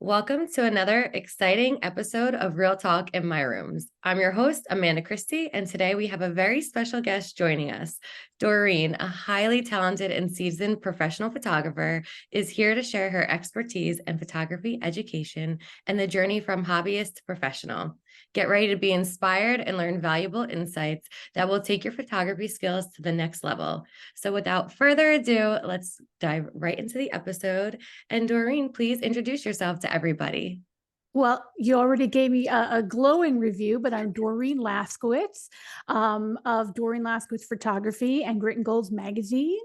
Welcome to another exciting episode of Real Talk in My Rooms. I'm your host, Amanda Christie, and today we have a very special guest joining us. Doreen, a highly talented and seasoned professional photographer, is here to share her expertise in photography education and the journey from hobbyist to professional. Get ready to be inspired and learn valuable insights that will take your photography skills to the next level. So without further ado, let's dive right into the episode. And Doreen, please introduce yourself to everybody. Well, you already gave me a glowing review, but I'm Doreen Laskowitz of Doreen Laskowitz Photography and Grit and Golds magazine.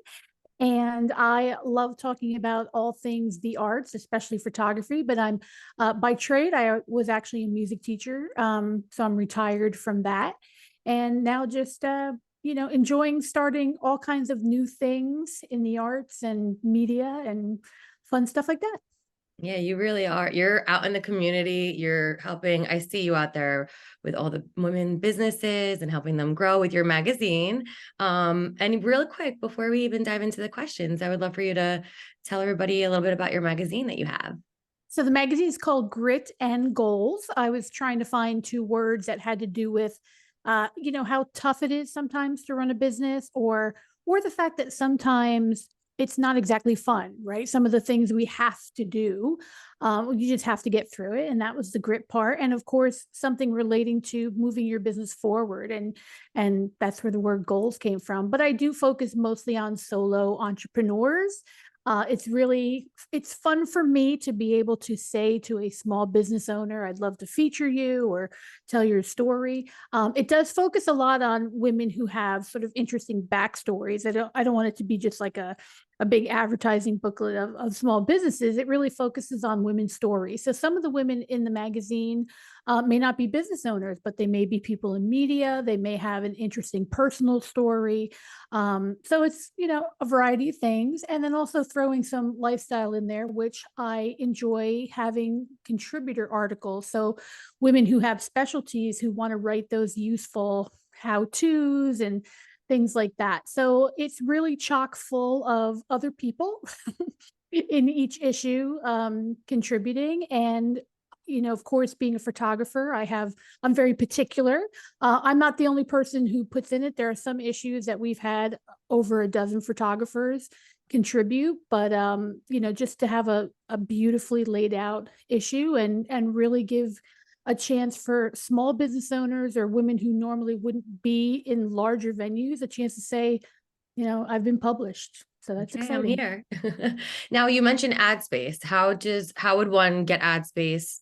And I love talking about all things the arts, especially photography. But I'm by trade, I was actually a music teacher. So I'm retired from that. And now just, enjoying starting all kinds of new things in the arts and media and fun stuff like that. Yeah, you really are. You're out in the community. You're helping. I see you out there with all the women businesses and helping them grow with your magazine. And real quick, before we even dive into the questions, I would love for you to tell everybody a little bit about your magazine that you have. So the magazine is called Grit and Goals. I was trying to find two words that had to do with, how tough it is sometimes to run a business, or the fact that sometimes it's not exactly fun, right? Some of the things we have to do, you just have to get through it, and that was the grit part. And of course, something relating to moving your business forward, and that's where the word goals came from. But I do focus mostly on solo entrepreneurs. It's fun for me to be able to say to a small business owner, I'd love to feature you or tell your story. It does focus a lot on women who have sort of interesting backstories. I don't want it to be just like a big advertising booklet of small businesses. It really focuses on women's stories. So some of the women in the magazine may not be business owners, but they may be people in media. They may have an interesting personal story. So it's, a variety of things. And then also throwing some lifestyle in there, which I enjoy having contributor articles. So women who have specialties who want to write those useful how-tos and things like that. So it's really chock full of other people in each issue contributing. And of course, being a photographer, I'm very particular. I'm not the only person who puts in it. There are some issues that we've had over a dozen photographers contribute, but just to have a beautifully laid out issue and really give a chance for small business owners or women who normally wouldn't be in larger venues a chance to say, I've been published. So that's Okay, I'm exciting. here. Now you mentioned ad space. How would one get ad space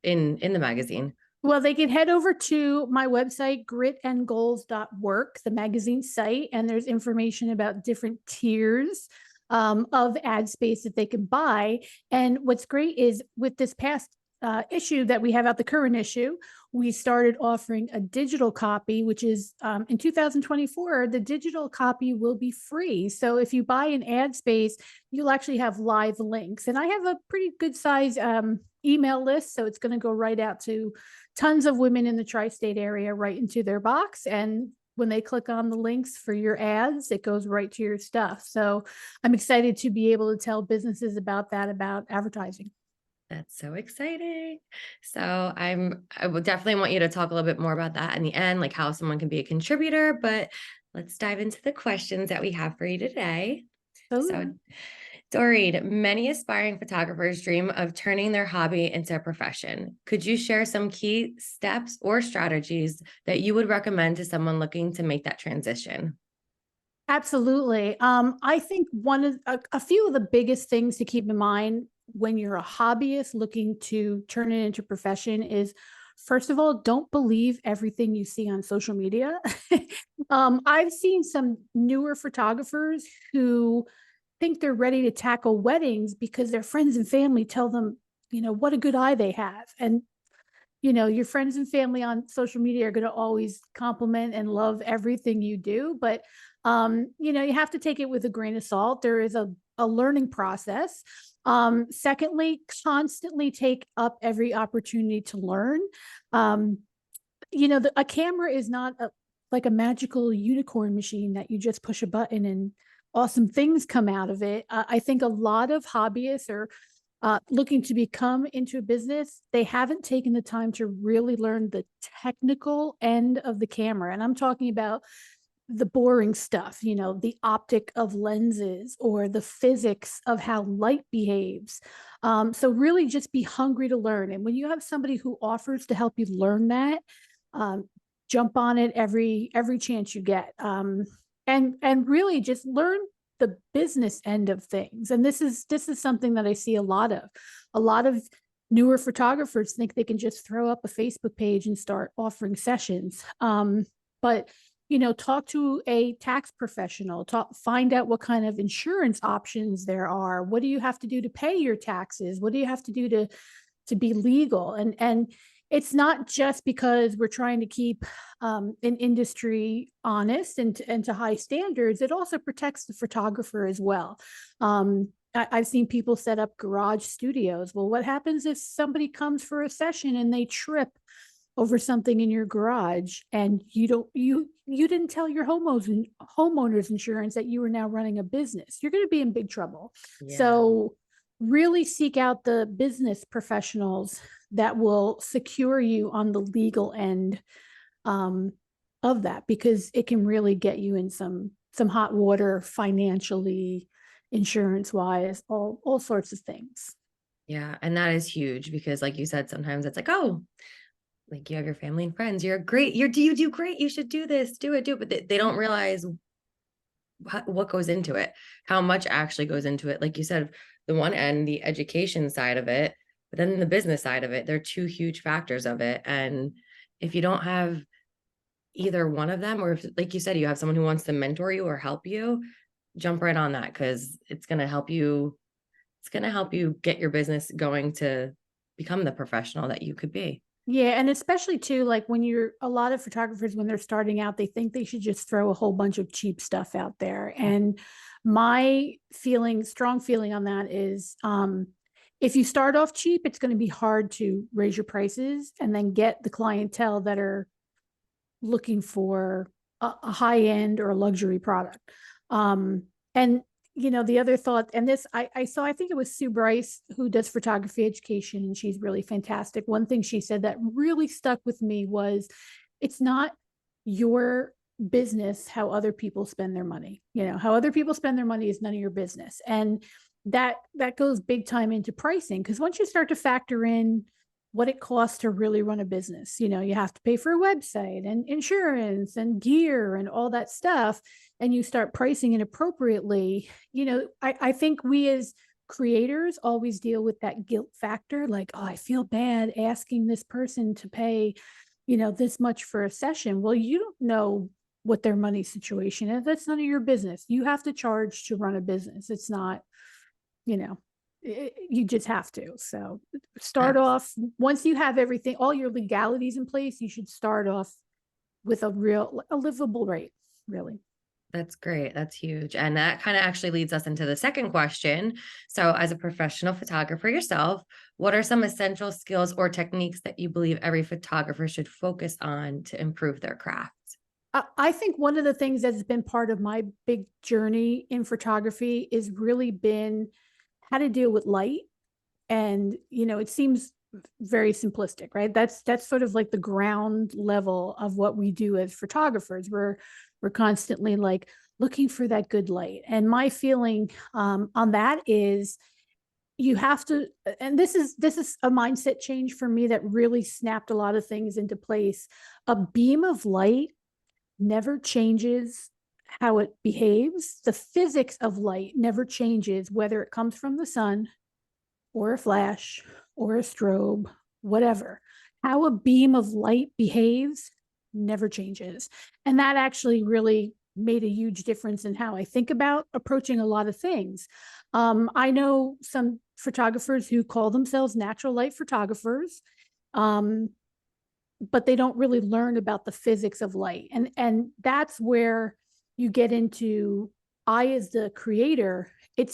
in the magazine? Well, they can head over to my website, gritandgoals.work, the magazine site, and there's information about different tiers of ad space that they can buy. And what's great is with this past issue that we have out, the current issue, we started offering a digital copy, which is in 2024, the digital copy will be free. So if you buy an ad space, you'll actually have live links. And I have a pretty good size email list. So it's going to go right out to tons of women in the tri-state area, right into their box. And when they click on the links for your ads, it goes right to your stuff. So I'm excited to be able to tell businesses about that, about advertising. That's so exciting. So I would definitely want you to talk a little bit more about that in the end, like how someone can be a contributor, but let's dive into the questions that we have for you today. So, Doreen, many aspiring photographers dream of turning their hobby into a profession. Could you share some key steps or strategies that you would recommend to someone looking to make that transition? Absolutely. I think a few of the biggest things to keep in mind when you're a hobbyist looking to turn it into a profession is, first of all, don't believe everything you see on social media. I've seen some newer photographers who think they're ready to tackle weddings because their friends and family tell them, what a good eye they have. And your friends and family on social media are going to always compliment and love everything you do, but you have to take it with a grain of salt. There is a learning process. Secondly, constantly take up every opportunity to learn. A camera is not like a magical unicorn machine that you just push a button and awesome things come out of it. I think a lot of hobbyists are looking to become into a business, they haven't taken the time to really learn the technical end of the camera. And I'm talking about the boring stuff, the optic of lenses or the physics of how light behaves. So really just be hungry to learn. And when you have somebody who offers to help you learn that, um, jump on it every chance you get. And really just learn the business end of things. And this is something that I see a lot of. A lot of newer photographers think they can just throw up a Facebook page and start offering sessions. But talk to a tax professional, find out what kind of insurance options there are. What do you have to do to pay your taxes? What do you have to do to be legal? And it's not just because we're trying to keep an industry honest and to high standards. It also protects the photographer as well. I've seen people set up garage studios. Well, what happens if somebody comes for a session and they trip over something in your garage and you didn't tell your homeowners insurance that you were now running a business? You're going to be in big trouble. Yeah. So really seek out the business professionals that will secure you on the legal end of that, because it can really get you in some hot water financially, insurance wise, all sorts of things. Yeah. And that is huge because, like you said, sometimes it's like, oh, like you have your family and friends, you're great, you do great, you should do this, do it, but they don't realize what goes into it, how much actually goes into it. Like you said, the one end, the education side of it, but then the business side of it, they're two huge factors of it. And if you don't have either one of them, or if, like you said, you have someone who wants to mentor you or help you, jump right on that, because it's going to help you get your business going to become the professional that you could be. Yeah, and especially too, like when a lot of photographers, when they're starting out, they think they should just throw a whole bunch of cheap stuff out there. And my strong feeling on that is, if you start off cheap, it's going to be hard to raise your prices and then get the clientele that are looking for a high end or a luxury product. And the other thought, and this I saw, I think it was Sue Bryce, who does photography education, and she's really fantastic. One thing she said that really stuck with me was, it's not your business how other people spend their money. How other people spend their money is none of your business. And that goes big time into pricing, because once you start to factor in what it costs to really run a business, you have to pay for a website and insurance and gear and all that stuff, and you start pricing it appropriately. I think we as creators always deal with that guilt factor, like, oh, I feel bad asking this person to pay this much for a session. Well, you don't know what their money situation is. That's none of your business. You have to charge to run a business. It's not, you just have to. So start off, once you have everything, all your legalities in place, you should start off with a livable rate, really. That's great. That's huge. And that kind of actually leads us into the second question. So, as a professional photographer yourself, what are some essential skills or techniques that you believe every photographer should focus on to improve their craft? I think one of the things that's been part of my big journey in photography is really been how to deal with light. And, it seems very simplistic, right? That's sort of like the ground level of what we do as photographers. We're constantly like looking for that good light. And my feeling on that is, you have to, and this is a mindset change for me that really snapped a lot of things into place. A beam of light never changes how it behaves. The physics of light never changes, whether it comes from the sun or a flash or a strobe, whatever. How a beam of light behaves never changes. And that actually really made a huge difference in how I think about approaching a lot of things. I know some photographers who call themselves natural light photographers, but they don't really learn about the physics of light. And that's where you get into, I as the creator,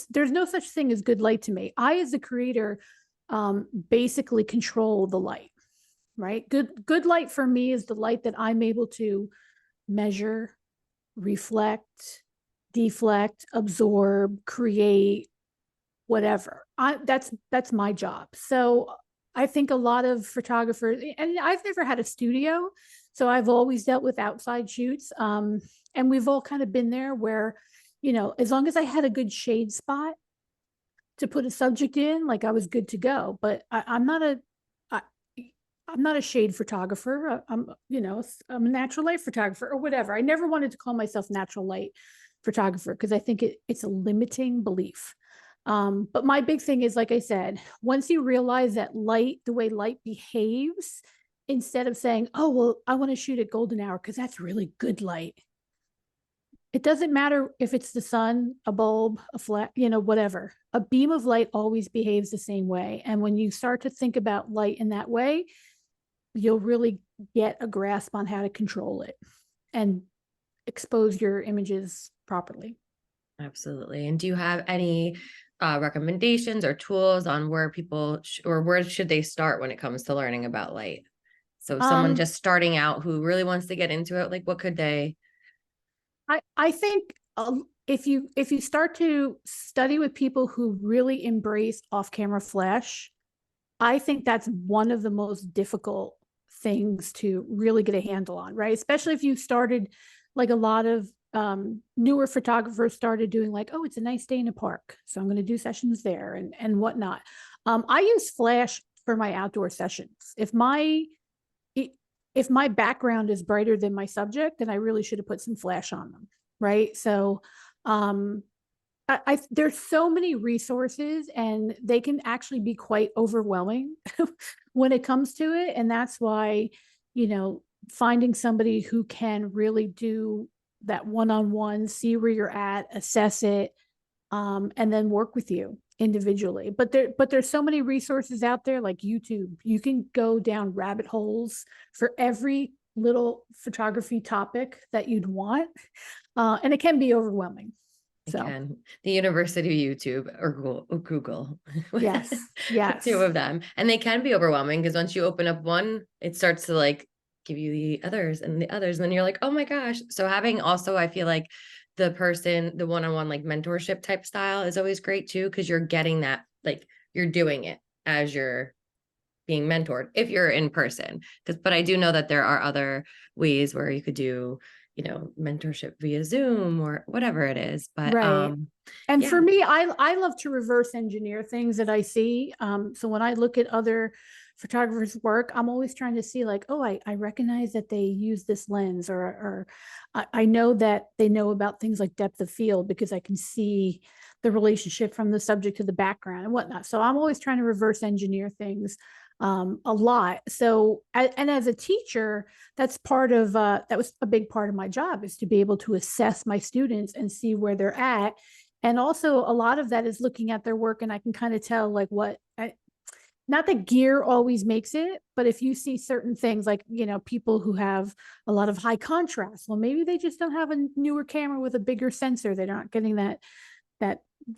there's no such thing as good light to me. I as the creator basically control the light, right? Good light for me is the light that I'm able to measure, reflect, deflect, absorb, create, whatever. That's my job. So I think a lot of photographers, and I've never had a studio, so I've always dealt with outside shoots. And we've all kind of been there where, as long as I had a good shade spot to put a subject in, like I was good to go. But I'm not a I, I'm not a shade photographer. I'm a natural light photographer or whatever. I never wanted to call myself natural light photographer because I think it's a limiting belief. But my big thing is, like I said, once you realize that light, the way light behaves, instead of saying, oh, well, I want to shoot at golden hour because that's really good light. It doesn't matter if it's the sun, a bulb, a flat, whatever. A beam of light always behaves the same way. And when you start to think about light in that way, you'll really get a grasp on how to control it and expose your images properly. Absolutely. And do you have any recommendations or tools on where people or where should they start when it comes to learning about light? So someone Um, just starting out who really wants to get into it, like what could they? I think if you start to study with people who really embrace off-camera flash, I think that's one of the most difficult things to really get a handle on, right? Especially if you started, like a lot of newer photographers started doing, like, oh, it's a nice day in a park, so I'm going to do sessions there and whatnot. I use flash for my outdoor sessions. If my background is brighter than my subject, then I really should have put some flash on them, right? So um, there's so many resources and they can actually be quite overwhelming when it comes to it. And that's why, finding somebody who can really do that one-on-one, see where you're at, assess it, and then work with you individually. There's so many resources out there, like YouTube. You can go down rabbit holes for every little photography topic that you'd want, and it can be overwhelming. So Can the University of YouTube or Google, yes, the two yes, of them, and they can be overwhelming because once you open up one, it starts to like give you the others and the others, and then you're like, oh my gosh. So having also, I feel like the one-on-one like mentorship type style is always great too, because you're getting that, like you're doing it as you're being mentored if you're in person. But I do know that there are other ways where you could do, mentorship via Zoom or whatever it is. But right. And yeah. for me, I love to reverse engineer things that I see. So when I look at other photographers' work, I'm always trying to see, like, oh, I recognize that they use this lens, or I know that they know about things like depth of field because I can see the relationship from the subject to the background and whatnot. So I'm always trying to reverse engineer things a lot. So, and as a teacher, that's part of that was a big part of my job, is to be able to assess my students and see where they're at. And also a lot of that is looking at their work, and I can kind of tell, like, not that gear always makes it, but if you see certain things, like, people who have a lot of high contrast, well, maybe they just don't have a newer camera with a bigger sensor. They're not getting that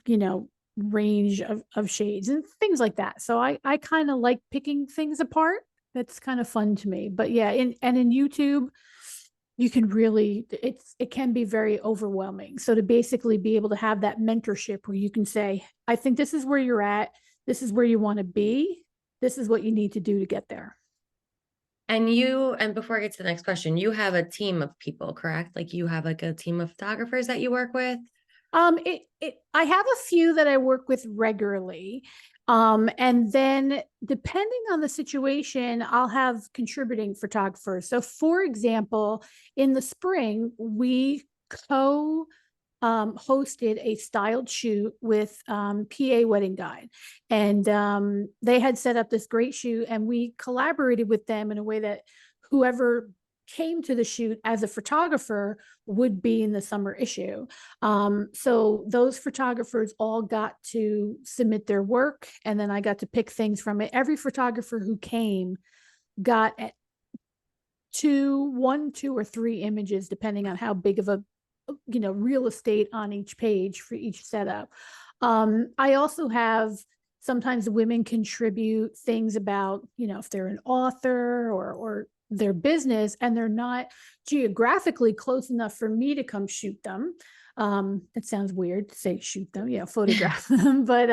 you know range of shades and things like that. So I kind of like picking things apart. That's kind of fun to me. But yeah, in YouTube, you can really, it can be very overwhelming. So to basically be able to have that mentorship where you can say, I think this is where you're at, this is where you want to be, this is what you need to do to get there. And before I get to the next question, you have a team of people, correct? Like you have like a team of photographers that you work with? I have a few that I work with regularly. And then depending on the situation, I'll have contributing photographers. So for example, in the spring, we co hosted a styled shoot with PA Wedding Guide. And they had set up this great shoot, and we collaborated with them in a way that whoever came to the shoot as a photographer would be in the summer issue. So those photographers all got to submit their work, and then I got to pick things from it. Every photographer who came got two or three images, depending on how big of a real estate on each page for each setup. I also have, sometimes women contribute things about, if they're an author or their business and they're not geographically close enough for me to come shoot them. That sounds weird to say shoot them, photograph them, but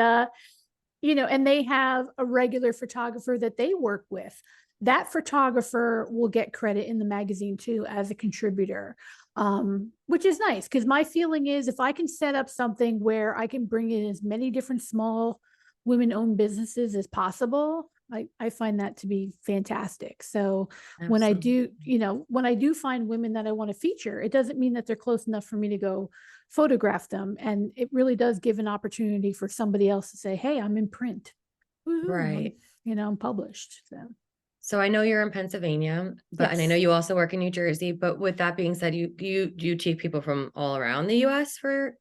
and they have a regular photographer that they work with. That photographer will get credit in the magazine too as a contributor, which is nice because my feeling is if I can set up something where I can bring in as many different small women-owned businesses as possible, I find that to be fantastic. So when I Absolutely. do, when I do find women that I want to feature, it doesn't mean that they're close enough for me to go photograph them. And it really does give an opportunity for somebody else to say, hey, I'm in print. Woo-hoo, Right. I'm published. So So I know you're in Pennsylvania, and I know yes. you also work in New Jersey, but with that being said, you take people from all around the US for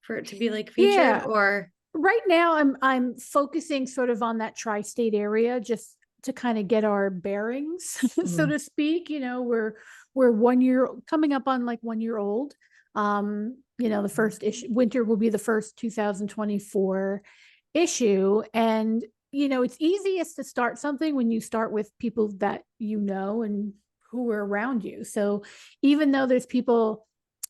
it to be like featured, Yeah. or Right now I'm focusing sort of on that tri-state area just to kind of get our bearings, so Mhm. to speak. We're 1 year coming up on like 1 year old. The first issue winter will be the first 2024 issue. And it's easiest to start something when you start with people that and who are around you. So even though there's people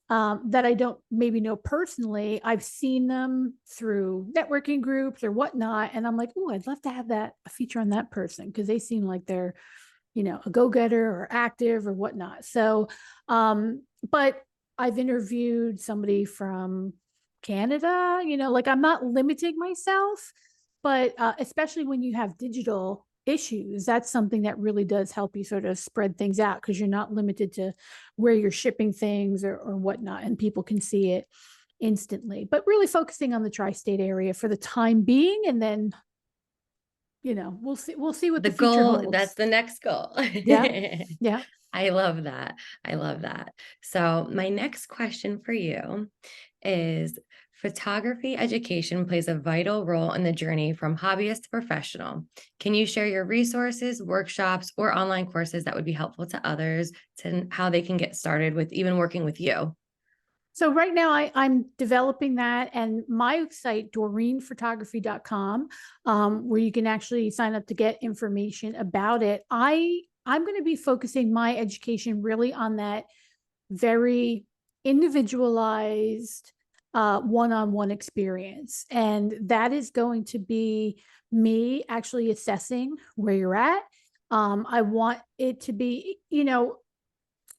that I don't maybe know personally, I've seen them through networking groups or whatnot. And I'm like, oh, I'd love to have a feature on that person because they seem like they're, a go-getter or active or whatnot. So, but I've interviewed somebody from Canada, like I'm not limiting myself, but especially when you have digital issues, that's something that really does help you sort of spread things out because you're not limited to where you're shipping things or whatnot, and people can see it instantly. But really focusing on the tri-state area for the time being, and then we'll see what the the future goal, that's holds. the next goal. Yeah. Yeah. I love that. I love that. So, my next question for you is photography education plays a vital role in the journey from hobbyist to professional. Can you share your resources, workshops, or online courses that would be helpful to others to how they can get started with even working with you? So right now I'm developing that, and my site, DoreenPhotography.com, where you can actually sign up to get information about it. I'm going to be focusing my education really on that very individualized one-on-one experience. And that is going to be me actually assessing where you're at. I want it to be,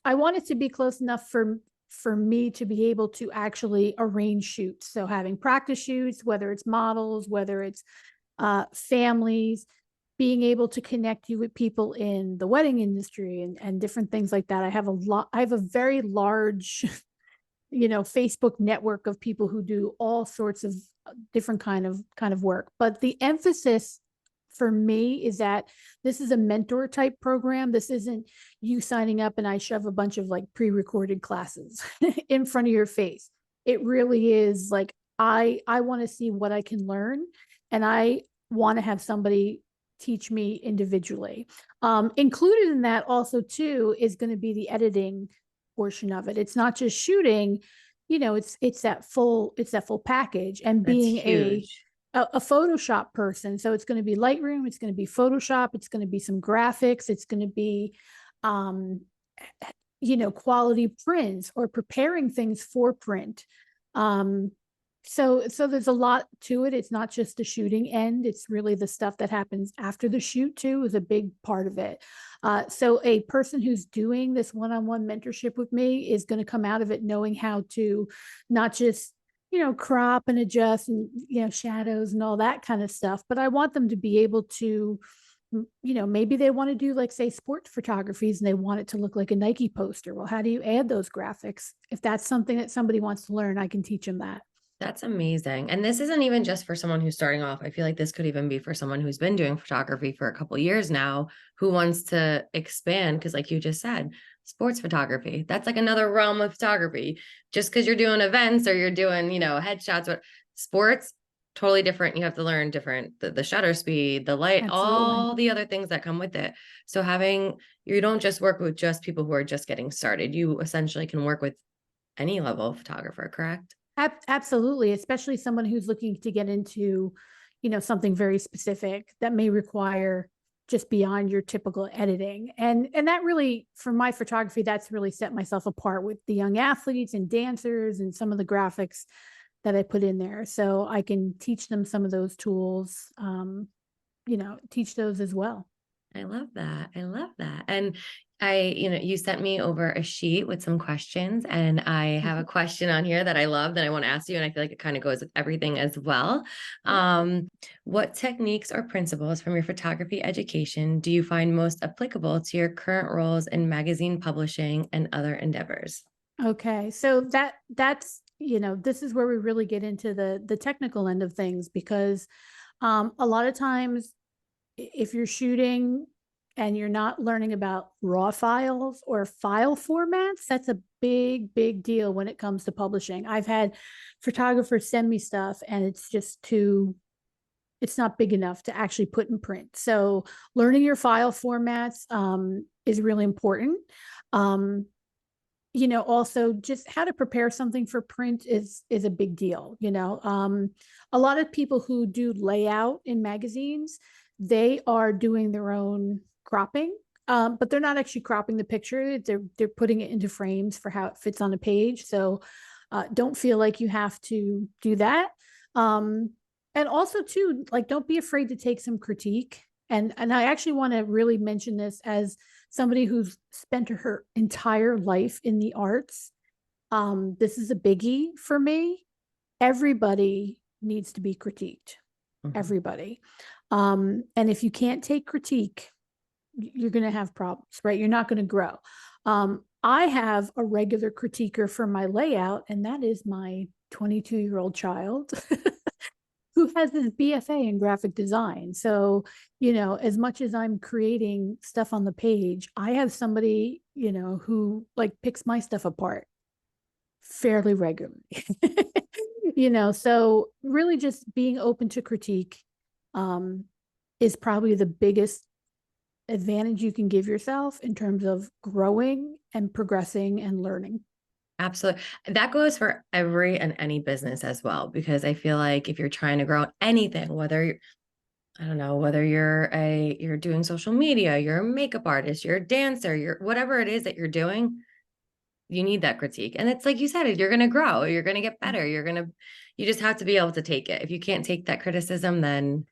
I want it to be close enough for me to be able to actually arrange shoots. So having practice shoots, whether it's models, whether it's families, being able to connect you with people in the wedding industry and different things like that. I have a very large, Facebook network of people who do all sorts of different kind of work. But the emphasis for me is that this is a mentor type program. This isn't you signing up and I shove a bunch of like pre-recorded classes in front of your face. It really is like I want to see what I can learn, and I want to have somebody teach me individually. Included in that also too is going to be the editing portion of it. It's not just shooting, it's that full package. And That's being huge. a Photoshop person, so it's going to be Lightroom, it's going to be Photoshop, it's going to be some graphics, it's going to be um quality prints or preparing things for print. um so there's a lot to it. It's not just the shooting end, it's really the stuff that happens after the shoot too is a big part of it. So a person who's doing this one-on-one mentorship with me is going to come out of it knowing how to not just crop and adjust and shadows and all that kind of stuff, but I want them to be able to maybe they want to do, like, say, sports photographies and they want it to look like a Nike poster. Well, how do you add those graphics? If that's something that somebody wants to learn, I can teach them that. That's amazing. And this isn't even just for someone who's starting off. I feel like this could even be for someone who's been doing photography for a couple years now, who wants to expand. Because, like you just said, sports photography, that's like another realm of photography. Just because you're doing events or you're doing, headshots, but sports, totally different. You have to learn different, the shutter speed, the light, Absolutely. all the other things that come with it. So you don't just work with just people who are just getting started. You essentially can work with any level of photographer, correct? Absolutely, especially someone who's looking to get into, something very specific that may require just beyond your typical editing. And that really, for my photography, that's really set myself apart with the young athletes and dancers and some of the graphics that I put in there. So I can teach them some of those tools, teach those as well. I love that. I love that. And you sent me over a sheet with some questions, and I have a question on here that I love that I want to ask you. And I feel like it kind of goes with everything as well. What techniques or principles from your photography education do you find most applicable to your current roles in magazine publishing and other endeavors? Okay. So that's, this is where we really get into the technical end of things, because a lot of times if you're shooting and you're not learning about raw files or file formats, that's a big, big deal when it comes to publishing. I've had photographers send me stuff and it's not big enough to actually put in print. So learning your file formats is really important. Also just how to prepare something for print is a big deal. A lot of people who do layout in magazines, they are doing their own cropping, but they're not actually cropping the picture. They're putting it into frames for how it fits on a page. So don't feel like you have to do that. And also too, like, don't be afraid to take some critique. And I actually want to really mention this as somebody who's spent her entire life in the arts. This is a biggie for me. Everybody needs to be critiqued. Everybody. And if you can't take critique, you're going to have problems, right? You're not going to grow. I have a regular critiquer for my layout, and that is my 22-year-old child who has his BFA in graphic design. So, as much as I'm creating stuff on the page, I have somebody, who like picks my stuff apart fairly regularly. So really just being open to critique is probably the biggest advantage you can give yourself in terms of growing and progressing and learning. Absolutely. That goes for every and any business as well, because I feel like if you're trying to grow anything, I don't know, whether you're doing social media, you're a makeup artist, you're a dancer, you're whatever it is that you're doing, you need that critique. And it's like you said, you're going to grow, you're going to get better. You just have to be able to take it. If you can't take that criticism, then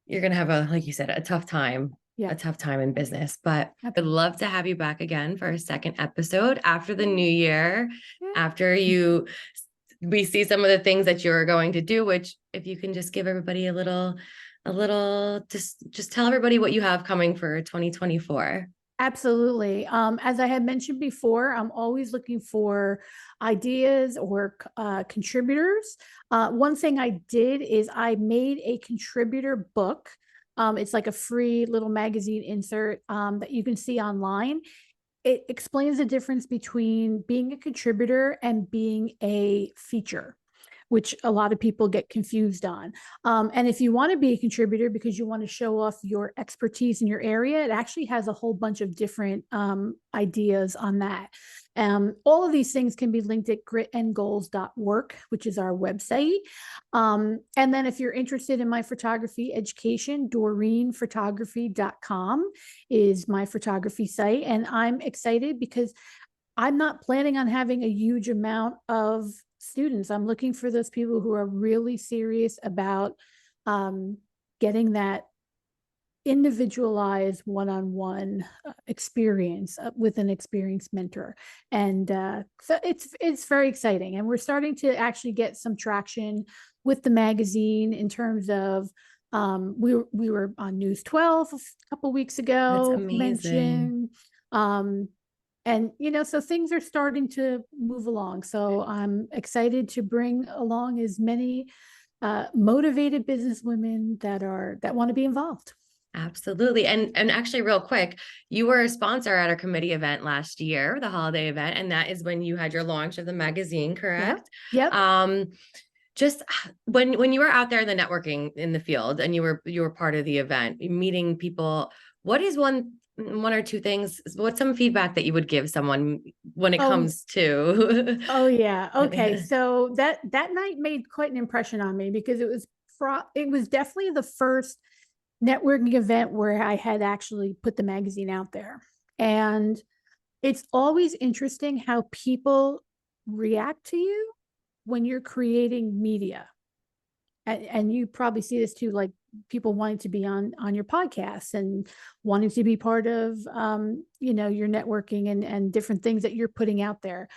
you're going to have like you said, a tough time in business. But I'd love to have you back again for a second episode after the new year, after we see some of the things that you're going to do, which if you can just give everybody a little, just tell everybody what you have coming for 2024. Absolutely. As I had mentioned before, I'm always looking for ideas or contributors. One thing I did is I made a contributor book. It's like a free little magazine insert that you can see online. It explains the difference between being a contributor and being a feature, which a lot of people get confused on. And if you want to be a contributor because you want to show off your expertise in your area, it actually has a whole bunch of different ideas on that. All of these things can be linked at gritandgoals.work, which is our website. And then if you're interested in my photography education, DoreenPhotography.com is my photography site. And I'm excited because I'm not planning on having a huge amount of students. I'm looking for those people who are really serious about getting that individualized one-on-one experience with an experienced mentor. And so it's very exciting. And we're starting to actually get some traction with the magazine in terms of we were on News 12 a couple weeks ago. That's amazing. And, so things are starting to move along. So I'm excited to bring along as many motivated businesswomen that want to be involved. Absolutely. And actually real quick, you were a sponsor at our committee event last year, the holiday event. And that is when you had your launch of the magazine, correct? Yep. Just when you were out there in the networking in the field and you were part of the event, meeting people, what is one or two things, what's some feedback that you would give someone when it comes to Oh yeah. Okay. So that night made quite an impression on me because it was definitely the first networking event where I had actually put the magazine out there. And it's always interesting how people react to you when you're creating media. And you probably see this too, like people wanting to be on your podcast and wanting to be part of your networking and different things that you're putting out there.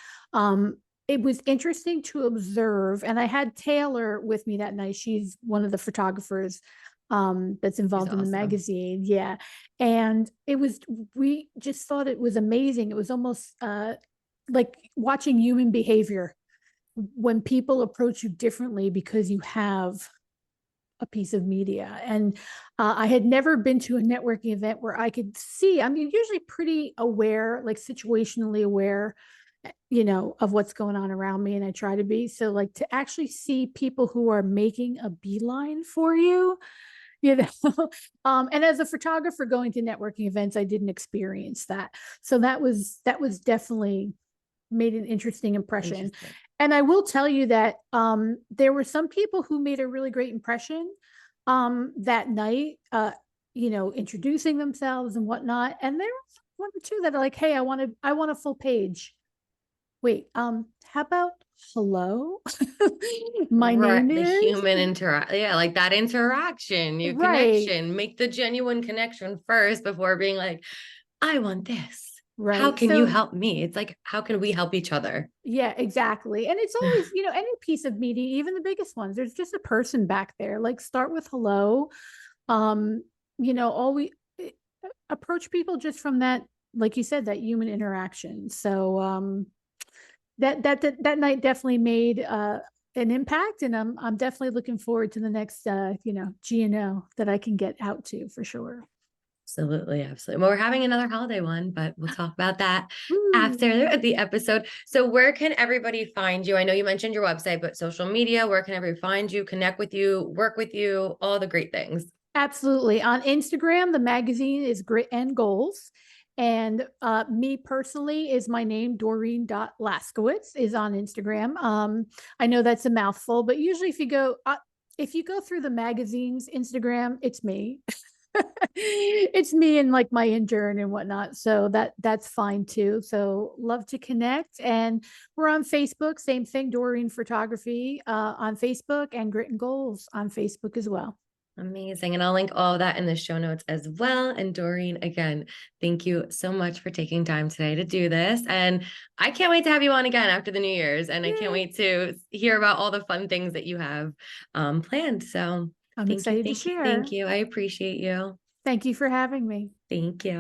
It was interesting to observe, and I had Taylor with me that night. She's one of the photographers that's He's involved in the awesome. magazine. Yeah. And we just thought it was amazing. It was almost like watching human behavior when people approach you differently because you have a piece of media. And I had never been to a networking event where I could see, I'm usually pretty aware, like situationally aware, of what's going on around me. And I try to be. So, like, to actually see people who are making a beeline for you, you know, and as a photographer going to networking events, I didn't experience that. So that was definitely made an interesting impression. Interesting. And I will tell you that there were some people who made a really great impression that night, introducing themselves and whatnot. And there was one or two that are like, hey, I want a full page. Wait, how about hello? My Right. name The is human interact. Yeah. Like that interaction, your right, connection, make the genuine connection first before being like, I want this. How right. can you So help me? It's like, how can we help each other? yeah, exactly. And it's always, any piece of media, even the biggest ones, there's just a person back there. Like start with hello. Um, always approach people just from that, like you said, that human interaction. So that night definitely made an impact, and I'm definitely looking forward to the next G&O that I can get out to for sure. Absolutely, absolutely. Well, we're having another holiday one, but we'll talk about that Woo. after the episode. So, where can everybody find you? I know you mentioned your website, but social media, where can everybody find you, connect with you, work with you, all the great things? Absolutely. On Instagram, the magazine is Grit and Goals. And me personally is my name, Doreen.Laskowitz is on Instagram. I know that's a mouthful, but usually if you go through the magazine's Instagram, it's me. It's me and like my intern and whatnot. So that's fine too. So love to connect. And we're on Facebook, same thing, Doreen Photography on Facebook, and Grit and Goals on Facebook as well. Amazing. And I'll link all of that in the show notes as well. And Doreen, again, thank you so much for taking time today to do this. And I can't wait to have you on again after the New Year's. And I can't Yay. wait to hear about all the fun things that you have planned. So I'm thank you, excited to thank you, thank share. you. I appreciate you. Thank you for having me. Thank you.